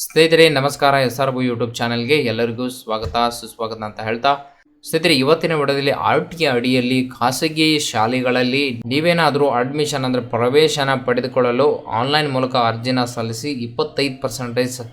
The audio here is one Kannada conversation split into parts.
ಸ್ನೇಹಿತರೆ ನಮಸ್ಕಾರ. SRB ಯೂಟ್ಯೂಬ್ ಚಾನಲ್ಗೆ ಎಲ್ಲರಿಗೂ ಸ್ವಾಗತ ಸುಸ್ವಾಗತ ಅಂತ ಹೇಳ್ತಾ, ಸ್ನೇಹಿತರೆ ಇವತ್ತಿನ ವಿಡಿಯೋದಲ್ಲಿ RTI ಅಡಿಯಲ್ಲಿ ಖಾಸಗಿ ಶಾಲೆಗಳಲ್ಲಿ ನೀವೇನಾದರೂ ಅಡ್ಮಿಷನ್ ಅಂದರೆ ಪ್ರವೇಶನ ಪಡೆದುಕೊಳ್ಳಲು ಆನ್ಲೈನ್ ಮೂಲಕ ಅರ್ಜಿನ ಸಲ್ಲಿಸಿ 25%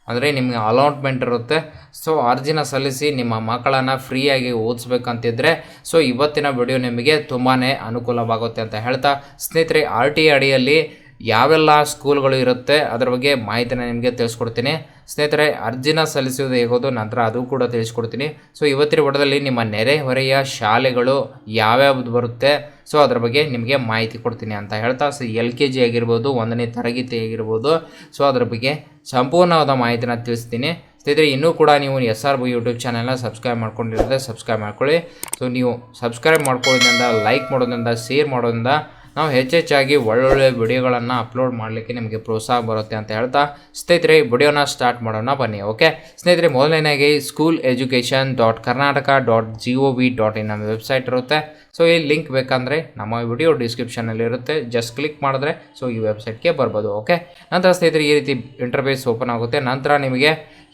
ಅಂದರೆ ನಿಮಗೆ ಅಲಾಟ್ಮೆಂಟ್ ಇರುತ್ತೆ. ಸೊ ಅರ್ಜಿನ ಸಲ್ಲಿಸಿ ನಿಮ್ಮ ಮಕ್ಕಳನ್ನು ಫ್ರೀಯಾಗಿ ಓದಿಸ್ಬೇಕಂತಿದ್ರೆ ಸೊ ಇವತ್ತಿನ ವಿಡಿಯೋ ನಿಮಗೆ ತುಂಬಾ ಅನುಕೂಲವಾಗುತ್ತೆ ಅಂತ ಹೇಳ್ತಾ, ಸ್ನೇಹಿತರೆ RTI ಅಡಿಯಲ್ಲಿ ಯಾವೆಲ್ಲ ಸ್ಕೂಲ್ಗಳು ಇರುತ್ತೆ ಅದರ ಬಗ್ಗೆ ಮಾಹಿತಿನ ನಿಮಗೆ ತಿಳಿಸ್ಕೊಡ್ತೀನಿ. ಸ್ನೇಹಿತರೆ ಅರ್ಜಿನ ಸಲ್ಲಿಸುವುದು ಹೇಗೋದು ನಂತರ ಅದು ಕೂಡ ತಿಳಿಸ್ಕೊಡ್ತೀನಿ. ಸೊ ಇವತ್ತಿನ ವಿಡಿಯೋದಲ್ಲಿ ನಿಮ್ಮ ನೆರೆಹೊರೆಯ ಶಾಲೆಗಳು ಯಾವ್ಯಾವ್ದು ಬರುತ್ತೆ ಸೊ ಅದ್ರ ಬಗ್ಗೆ ನಿಮಗೆ ಮಾಹಿತಿ ಕೊಡ್ತೀನಿ ಅಂತ ಹೇಳ್ತಾ, ಸೊ LKG ಆಗಿರ್ಬೋದು, 1ನೇ ತರಗತಿ ಆಗಿರ್ಬೋದು, ಸೊ ಅದ್ರ ಬಗ್ಗೆ ಸಂಪೂರ್ಣವಾದ ಮಾಹಿತಿನ ತಿಳಿಸ್ತೀನಿ. ಸ್ನೇಹಿತರೆ ಇನ್ನೂ ಕೂಡ ನೀವು SRB ಯೂಟ್ಯೂಬ್ ಚಾನಲ್ನ ಸಬ್ಸ್ಕ್ರೈಬ್ ಮಾಡ್ಕೊಂಡಿರೋದ್ರೆ ಸಬ್ಸ್ಕ್ರೈಬ್ ಮಾಡ್ಕೊಳ್ಳಿ. ಸೊ ನೀವು ಸಬ್ಸ್ಕ್ರೈಬ್ ಮಾಡ್ಕೊಳ್ಳೋದ್ರಿಂದ, ಲೈಕ್ ಮಾಡೋದ್ರಿಂದ, ಶೇರ್ ಮಾಡೋದ್ರಿಂದ ನಾವು ಹೆಚ್ಚೆಚ್ಚಾಗಿ ಒಳ್ಳೊಳ್ಳೆ ವಿಡಿಯೋಗಳನ್ನು ಅಪ್ಲೋಡ್ ಮಾಡಲಿಕ್ಕೆ ನಿಮಗೆ ಪ್ರೋತ್ಸಾಹ ಬರುತ್ತೆ ಅಂತ ಹೇಳ್ತಾ, ಸ್ನೇಹಿತರೆ ವಿಡಿಯೋನ ಸ್ಟಾರ್ಟ್ ಮಾಡೋಣ ಬನ್ನಿ. ಓಕೆ ಸ್ನೇಹಿತರೆ, ಮೊದಲನೇದಾಗಿ schooleducation.karnataka.gov.in ನಮ್ಮ ವೆಬ್ಸೈಟ್ ಇರುತ್ತೆ. ಸೊ ಈ ಲಿಂಕ್ ಬೇಕಂದರೆ ನಮ್ಮ ವಿಡಿಯೋ ಡಿಸ್ಕ್ರಿಪ್ಷನಲ್ಲಿ ಇರುತ್ತೆ, ಜಸ್ಟ್ ಕ್ಲಿಕ್ ಮಾಡಿದ್ರೆ ಸೊ ಈ ವೆಬ್ಸೈಟ್ಗೆ ಬರ್ಬೋದು. ಓಕೆ, ನಂತರ ಸ್ನೇಹಿತರೆ ಈ ರೀತಿ ಇಂಟರ್ಫೇಸ್ ಓಪನ್ ಆಗುತ್ತೆ. ನಂತರ ನಿಮಗೆ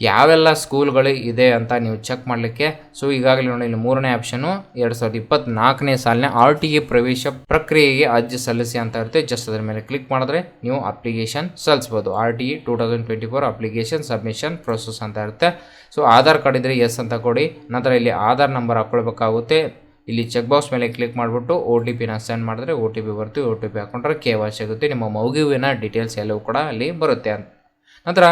ಯಾವೆಲ್ಲ ಸ್ಕೂಲ್ಗಳು ಇದೆ ಅಂತ ನೀವು ಚೆಕ್ ಮಾಡಲಿಕ್ಕೆ ಸೊ ಈಗಾಗಲೇ ನೋಡಿ ಇಲ್ಲಿ 3ನೇ ಆಪ್ಷನು 2024ನೇ ಸಾಲಿನ RTI ಪ್ರವೇಶ ಪ್ರಕ್ರಿಯೆಗೆ ಅರ್ಜಿ ಸಲ್ಲಿಸಿ ಅಂತ ಇರುತ್ತೆ. ಜಸ್ಟ್ ಅದರ ಮೇಲೆ ಕ್ಲಿಕ್ ಮಾಡಿದ್ರೆ ನೀವು ಅಪ್ಲಿಕೇಶನ್ ಸಲ್ಲಿಸ್ಬೋದು. RTI 2024 ಅಪ್ಲಿಕೇಶನ್ ಸಬ್ಮಿಷನ್ ಪ್ರೊಸೆಸ್ ಅಂತ ಇರುತ್ತೆ. ಸೊ ಆಧಾರ್ ಕಾರ್ಡ್ ಇದ್ದರೆ ಎಸ್ ಅಂತ ಕೊಡಿ. ನಂತರ ಇಲ್ಲಿ ಆಧಾರ್ ನಂಬರ್ ಹಾಕ್ಕೊಳ್ಬೇಕಾಗುತ್ತೆ. ಇಲ್ಲಿ ಚೆಕ್ ಬಾಕ್ಸ್ ಮೇಲೆ ಕ್ಲಿಕ್ ಮಾಡಿಬಿಟ್ಟು OTPನ ಸೆಂಡ್ ಮಾಡಿದ್ರೆ OTP ಬರುತ್ತೆ. OTP ಹಾಕೊಂಡ್ರೆ KYC ಆಗುತ್ತೆ. ನಿಮ್ಮ ಮಗುವಿನ ಡೀಟೇಲ್ಸ್ ಎಲ್ಲವೂ ಕೂಡ ಅಲ್ಲಿ ಬರುತ್ತೆ ಅಂತ. ನಂತರ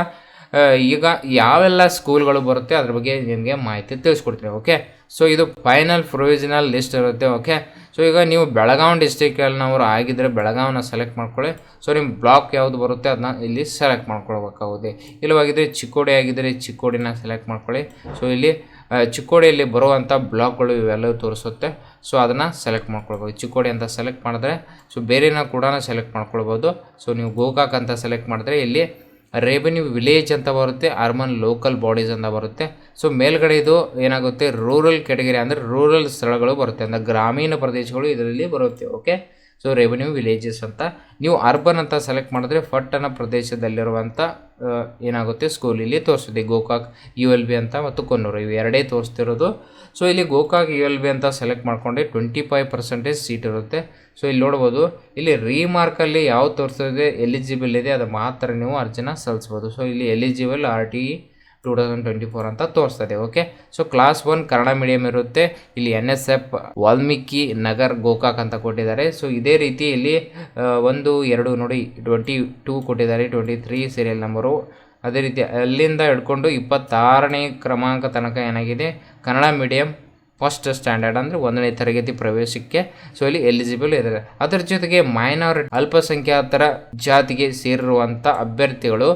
ಈಗ ಯಾವೆಲ್ಲ ಸ್ಕೂಲ್ಗಳು ಬರುತ್ತೆ ಅದ್ರ ಬಗ್ಗೆ ನಿಮಗೆ ಮಾಹಿತಿ ತಿಳಿಸ್ಕೊಡ್ತೀನಿ. ಓಕೆ, ಸೊ ಇದು ಫೈನಲ್ ಪ್ರೊವಿಷನಲ್ ಲಿಸ್ಟ್ ಇರುತ್ತೆ. ಓಕೆ, ಸೊ ಈಗ ನೀವು ಬೆಳಗಾವಿ ಡಿಸ್ಟಿಕಲ್ಲಿನವರು ಆಗಿದ್ದರೆ ಬೆಳಗಾವಿನ ಸೆಲೆಕ್ಟ್ ಮಾಡ್ಕೊಳ್ಳಿ. ಸೊ ನಿಮ್ಮ ಬ್ಲಾಕ್ ಯಾವುದು ಬರುತ್ತೆ ಅದನ್ನ ಇಲ್ಲಿ ಸೆಲೆಕ್ಟ್ ಮಾಡ್ಕೊಳ್ಬೇಕಾಗುತ್ತೆ. ಇಲ್ಲವಾಗಿದ್ದರೆ ಚಿಕ್ಕೋಡಿ ಆಗಿದ್ದರೆ ಚಿಕ್ಕೋಡಿನ ಸೆಲೆಕ್ಟ್ ಮಾಡ್ಕೊಳ್ಳಿ. ಸೊ ಇಲ್ಲಿ ಚಿಕ್ಕೋಡಿಯಲ್ಲಿ ಬರುವಂಥ ಬ್ಲಾಕ್ಗಳು ಇವೆಲ್ಲವೂ ತೋರಿಸುತ್ತೆ. ಸೊ ಅದನ್ನು ಸೆಲೆಕ್ಟ್ ಮಾಡ್ಕೊಳ್ಬೋದು. ಚಿಕ್ಕೋಡಿ ಅಂತ ಸೆಲೆಕ್ಟ್ ಮಾಡಿದ್ರೆ ಸೊ ಬೇರೆನ ಕೂಡ ಸೆಲೆಕ್ಟ್ ಮಾಡ್ಕೊಳ್ಬೋದು. ಸೊ ನೀವು ಗೋಕಾಕ್ ಅಂತ ಸೆಲೆಕ್ಟ್ ಮಾಡಿದ್ರೆ ಇಲ್ಲಿ ರೆವೆನ್ಯೂ ವಿಲೇಜ್ ಅಂತ ಬರುತ್ತೆ, ಅರ್ಬನ್ ಲೋಕಲ್ ಬಾಡೀಸ್ ಅಂತ ಬರುತ್ತೆ. ಸೊ ಮೇಲ್ಗಡೆ ಇದು ಏನಾಗುತ್ತೆ, ರೂರಲ್ ಕ್ಯಾಟಗರಿ ಅಂದರೆ ರೂರಲ್ ಸ್ಥಳಗಳು ಬರುತ್ತೆ, ಅಂದರೆ ಗ್ರಾಮೀಣ ಪ್ರದೇಶಗಳು ಇದರಲ್ಲಿ ಬರುತ್ತೆ. ಓಕೆ, ಸೊ ರೆವೆನ್ಯೂ ವಿಲೇಜಸ್ ಅಂತ. ನೀವು ಅರ್ಬನ್ ಅಂತ ಸೆಲೆಕ್ಟ್ ಮಾಡಿದ್ರೆ ಪಟ್ಟಣ ಪ್ರದೇಶದಲ್ಲಿರುವಂಥ ಏನಾಗುತ್ತೆ ಸ್ಕೂಲ್ ಇಲ್ಲಿ ತೋರಿಸುತ್ತೆ. ಗೋಕಾಕ್ ULB ಅಂತ ಮತ್ತು ಕೊನ್ನೂರು ಇವು ಎರಡೇ ತೋರಿಸ್ತಿರೋದು. ಸೊ ಇಲ್ಲಿ ಗೋಕಾಕ್ ULB ಅಂತ ಸೆಲೆಕ್ಟ್ ಮಾಡಿಕೊಂಡ್ರೆ 25% ಸೀಟ್ ಇರುತ್ತೆ. ಸೊ ಇಲ್ಲಿ ನೋಡ್ಬೋದು, ಇಲ್ಲಿ ರೀಮಾರ್ಕಲ್ಲಿ ಯಾವ್ದು ತೋರಿಸ್ತದೆ ಎಲಿಜಿಬಲ್ ಇದೆ ಅದು ಮಾತ್ರ ನೀವು ಅರ್ಜಿನ ಸಲ್ಲಿಸ್ಬೋದು. ಸೊ ಇಲ್ಲಿ ಎಲಿಜಿಬಲ್ RTI 2024 ಅಂತ ತೋರಿಸ್ತದೆ. Okay, so class 1 Kannada medium ಇರುತ್ತೆ. ಇಲ್ಲಿ NSF ವಾಲ್ಮೀಕಿ ನಗರ್ ಗೋಕಾಕ್ ಅಂತ ಕೊಟ್ಟಿದ್ದಾರೆ. ಸೊ ಇದೇ ರೀತಿ ಇಲ್ಲಿ 1, 2 ನೋಡಿ 22 ಕೊಟ್ಟಿದ್ದಾರೆ, 23 ಸೀರಿಯಲ್ ನಂಬರು. ಅದೇ ರೀತಿ ಅಲ್ಲಿಂದ ಹಿಡ್ಕೊಂಡು 26ನೇ ಕ್ರಮಾಂಕ ತನಕ ಏನಾಗಿದೆ ಕನ್ನಡ ಮೀಡಿಯಂ ಫಸ್ಟ್ ಸ್ಟ್ಯಾಂಡರ್ಡ್ ಅಂದರೆ 1ನೇ ತರಗತಿ ಪ್ರವೇಶಕ್ಕೆ ಸೊ ಇಲ್ಲಿ ಎಲಿಜಿಬಲ್ ಇದ್ದಾರೆ. ಅದರ ಜೊತೆಗೆ ಮೈನಾರಿಟಿ ಅಲ್ಪಸಂಖ್ಯಾತರ ಜಾತಿಗೆ ಸೇರಿರುವಂಥ ಅಭ್ಯರ್ಥಿಗಳು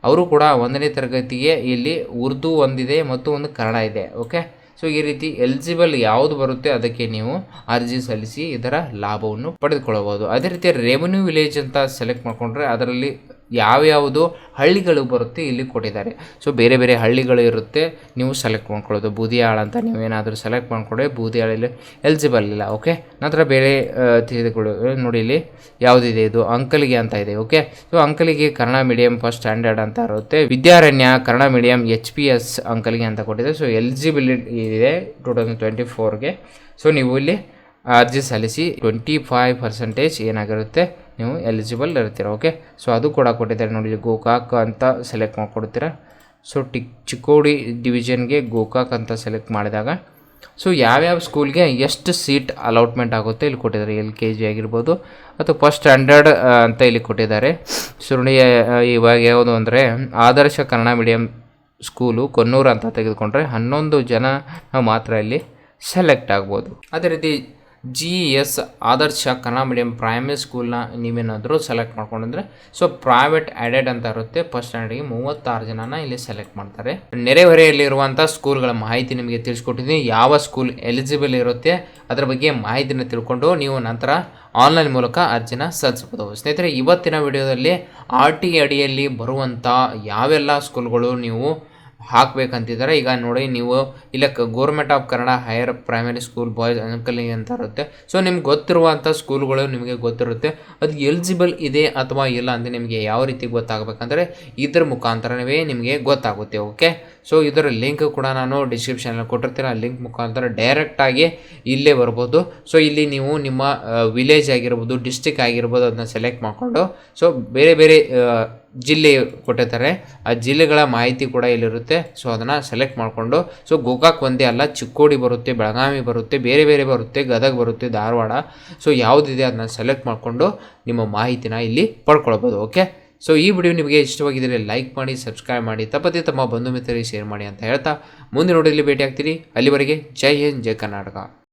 ಅವರು ಕೂಡ 1ನೇ ತರಗತಿಗೆ ಇಲ್ಲಿ ಉರ್ದು ಒಂದಿದೆ ಮತ್ತು ಒಂದು ಕನ್ನಡ ಇದೆ. ಓಕೆ, ಸೊ ಈ ರೀತಿ ಎಲಿಜಿಬಲ್ ಯಾವುದು ಬರುತ್ತೆ ಅದಕ್ಕೆ ನೀವು ಅರ್ಜಿ ಸಲ್ಲಿಸಿ ಇದರ ಲಾಭವನ್ನು ಪಡೆದುಕೊಳ್ಳಬಹುದು. ಅದೇ ರೀತಿ ರೆವೆನ್ಯೂ ವಿಲೇಜ್ ಅಂತ ಸೆಲೆಕ್ಟ್ ಮಾಡಿಕೊಂಡ್ರೆ ಅದರಲ್ಲಿ ಯಾವ್ಯಾವುದು ಹಳ್ಳಿಗಳು ಬರುತ್ತೆ ಇಲ್ಲಿ ಕೊಟ್ಟಿದ್ದಾರೆ. ಸೊ ಬೇರೆ ಬೇರೆ ಹಳ್ಳಿಗಳು ಇರುತ್ತೆ, ನೀವು ಸೆಲೆಕ್ಟ್ ಮಾಡ್ಕೊಳ್ಳೋದು. ಬೂದಿಯಾಳ ಅಂತ ನೀವೇನಾದರೂ ಸೆಲೆಕ್ಟ್ ಮಾಡಿಕೊಂಡ್ರೆ ಬೂದಿಯಾಳಲ್ಲಿ ಎಲಿಜಿಬಲ್ ಇಲ್ಲ. ಓಕೆ, ನಂತರ ಬೇರೆ ತಿಳಿದುಕೊಳ್ಳಿ. ನೋಡಿ ಇಲ್ಲಿ ಯಾವುದಿದೆ, ಇದು ಅಂಕಲಿಗೆ ಅಂತ ಇದೆ. Okay, so Ankalige Kannada medium first standard ಅಂತ ಇರುತ್ತೆ. ವಿದ್ಯಾರಣ್ಯ ಕನ್ನಡ ಮೀಡಿಯಂ HPS ಅಂಕಲಿಗೆ ಅಂತ ಕೊಟ್ಟಿದೆ. ಸೊ ಎಲಿಜಿಬಿಲಿಟಿ ಇದೆ 2024ಗೆ. ಸೊ ನೀವು ಇಲ್ಲಿ ಅರ್ಜಿ ಸಲ್ಲಿಸಿ 25% ಏನಾಗಿರುತ್ತೆ ನೀವು ಎಲಿಜಿಬಲ್ ಇರ್ತೀರ. ಓಕೆ, ಸೊ ಅದು ಕೂಡ ಕೊಟ್ಟಿದ್ದಾರೆ ನೋಡಿ, ಗೋಕಾಕ್ ಅಂತ ಸೆಲೆಕ್ಟ್ ಮಾಡಿಕೊಡ್ತೀರ. ಸೊ ಚಿಕ್ಕೋಡಿ ಡಿವಿಷನ್ಗೆ ಗೋಕಾಕ್ ಅಂತ ಸೆಲೆಕ್ಟ್ ಮಾಡಿದಾಗ ಸೊ ಯಾವ್ಯಾವ ಸ್ಕೂಲ್ಗೆ ಎಷ್ಟು ಸೀಟ್ ಅಲಾಟ್ಮೆಂಟ್ ಆಗುತ್ತೆ ಇಲ್ಲಿ ಕೊಟ್ಟಿದ್ದಾರೆ. LKG ಆಗಿರ್ಬೋದು ಅಥವಾ ಫಸ್ಟ್ ಸ್ಟ್ಯಾಂಡರ್ಡ್ ಅಂತ ಇಲ್ಲಿ ಕೊಟ್ಟಿದ್ದಾರೆ. ಸೊ ನೋಡಿ ಇವಾಗ ಯಾವುದು ಅಂದರೆ ಆದರ್ಶ ಕನ್ನಡ ಮೀಡಿಯಂ ಸ್ಕೂಲು ಕೊನ್ನೂರು ಅಂತ ತೆಗೆದುಕೊಂಡ್ರೆ 11 ಜನ ಮಾತ್ರ ಇಲ್ಲಿ ಸೆಲೆಕ್ಟ್ ಆಗ್ಬೋದು. ಅದೇ ರೀತಿ GES ಆದರ್ಶ ಕನ್ನಡ ಮೀಡಿಯಂ ಪ್ರೈಮರಿ ಸ್ಕೂಲ್ನ ನೀವೇನಾದರೂ ಸೆಲೆಕ್ಟ್ ಮಾಡ್ಕೊಂಡ್ರೆ ಸೊ ಪ್ರೈವೇಟ್ ಆಡೆಡ್ ಅಂತ ಇರುತ್ತೆ. ಫಸ್ಟ್ ಸ್ಟ್ಯಾಂಡರ್ಡ್ಗೆ 36 ಜನನ ಇಲ್ಲಿ ಸೆಲೆಕ್ಟ್ ಮಾಡ್ತಾರೆ. ನೆರೆಹೊರೆಯಲ್ಲಿರುವಂಥ ಸ್ಕೂಲ್ಗಳ ಮಾಹಿತಿ ನಿಮಗೆ ತಿಳಿಸ್ಕೊಟ್ಟಿದ್ದೀನಿ. ಯಾವ ಸ್ಕೂಲ್ ಎಲಿಜಿಬಲ್ ಇರುತ್ತೆ ಅದರ ಬಗ್ಗೆ ಮಾಹಿತಿನ ತಿಳ್ಕೊಂಡು ನೀವು ನಂತರ ಆನ್ಲೈನ್ ಮೂಲಕ ಅರ್ಜಿನ ಸಲ್ಲಿಸಬಹುದು. ಸ್ನೇಹಿತರೆ ಇವತ್ತಿನ ವಿಡಿಯೋದಲ್ಲಿ RTI ಅಡಿಯಲ್ಲಿ ಬರುವಂಥ ಯಾವೆಲ್ಲ ಸ್ಕೂಲ್ಗಳು ನೀವು ಹಾಕ್ಬೇಕಂತಿದ್ದಾರೆ. ಈಗ ನೋಡಿ ನೀವು ಇಲ್ಲ government of Kannada higher primary school boys Ankaling ಅಂತ ಇರುತ್ತೆ. ಸೊ ನಿಮ್ಗೆ ಗೊತ್ತಿರುವಂಥ ಸ್ಕೂಲ್ಗಳು ನಿಮಗೆ ಗೊತ್ತಿರುತ್ತೆ, ಅದು ಎಲಿಜಿಬಲ್ ಇದೆ ಅಥವಾ ಇಲ್ಲ ಅಂತ ನಿಮಗೆ ಯಾವ ರೀತಿ ಗೊತ್ತಾಗಬೇಕಂದ್ರೆ ಇದ್ರ ಮುಖಾಂತರವೇ ನಿಮಗೆ ಗೊತ್ತಾಗುತ್ತೆ. ಓಕೆ, ಸೊ ಇದರ ಲಿಂಕ್ ಕೂಡ ನಾನು ಡಿಸ್ಕ್ರಿಪ್ಷನಲ್ಲಿ ಕೊಟ್ಟಿರ್ತೀನಿ. ಆ ಲಿಂಕ್ ಮುಖಾಂತರ ಡೈರೆಕ್ಟಾಗಿ ಇಲ್ಲೇ ಬರ್ಬೋದು. ಸೊ ಇಲ್ಲಿ ನೀವು ನಿಮ್ಮ ವಿಲೇಜ್ ಆಗಿರ್ಬೋದು, ಡಿಸ್ಟಿಕ್ ಆಗಿರ್ಬೋದು, ಅದನ್ನ ಸೆಲೆಕ್ಟ್ ಮಾಡಿಕೊಂಡು ಸೊ ಬೇರೆ ಬೇರೆ ಜಿಲ್ಲೆ ಕೊಟ್ಟಿರ್ತಾರೆ, ಆ ಜಿಲ್ಲೆಗಳ ಮಾಹಿತಿ ಕೂಡ ಇಲ್ಲಿರುತ್ತೆ. ಸೊ ಅದನ್ನು ಸೆಲೆಕ್ಟ್ ಮಾಡಿಕೊಂಡು ಸೊ ಗೋಕಾಕ್ ಒಂದೇ ಅಲ್ಲ, ಚಿಕ್ಕೋಡಿ ಬರುತ್ತೆ, ಬೆಳಗಾವಿ ಬರುತ್ತೆ, ಬೇರೆ ಬೇರೆ ಬರುತ್ತೆ, ಗದಗ ಬರುತ್ತೆ, ಧಾರವಾಡ, ಸೊ ಯಾವುದಿದೆ ಅದನ್ನ ಸೆಲೆಕ್ಟ್ ಮಾಡಿಕೊಂಡು ನಿಮ್ಮ ಮಾಹಿತಿನ ಇಲ್ಲಿ ಪಡ್ಕೊಳ್ಬೋದು. ಓಕೆ, ಸೊ ಈ ವಿಡಿಯೋ ನಿಮಗೆ ಇಷ್ಟವಾಗಿದ್ದರೆ ಲೈಕ್ ಮಾಡಿ, ಸಬ್ಸ್ಕ್ರೈಬ್ ಮಾಡಿ, ತಪ್ಪದೆ ತಮ್ಮ ಬಂಧು ಮಿತ್ರರಿಗೆ ಶೇರ್ ಮಾಡಿ ಅಂತ ಹೇಳ್ತಾ ಮುಂದೆ ನೋಡಿದಲ್ಲಿ ಭೇಟಿ ಆಗ್ತೀರಿ. ಅಲ್ಲಿವರೆಗೆ ಜೈ ಹಿಂದ್, ಜೈ ಕರ್ನಾಟಕ.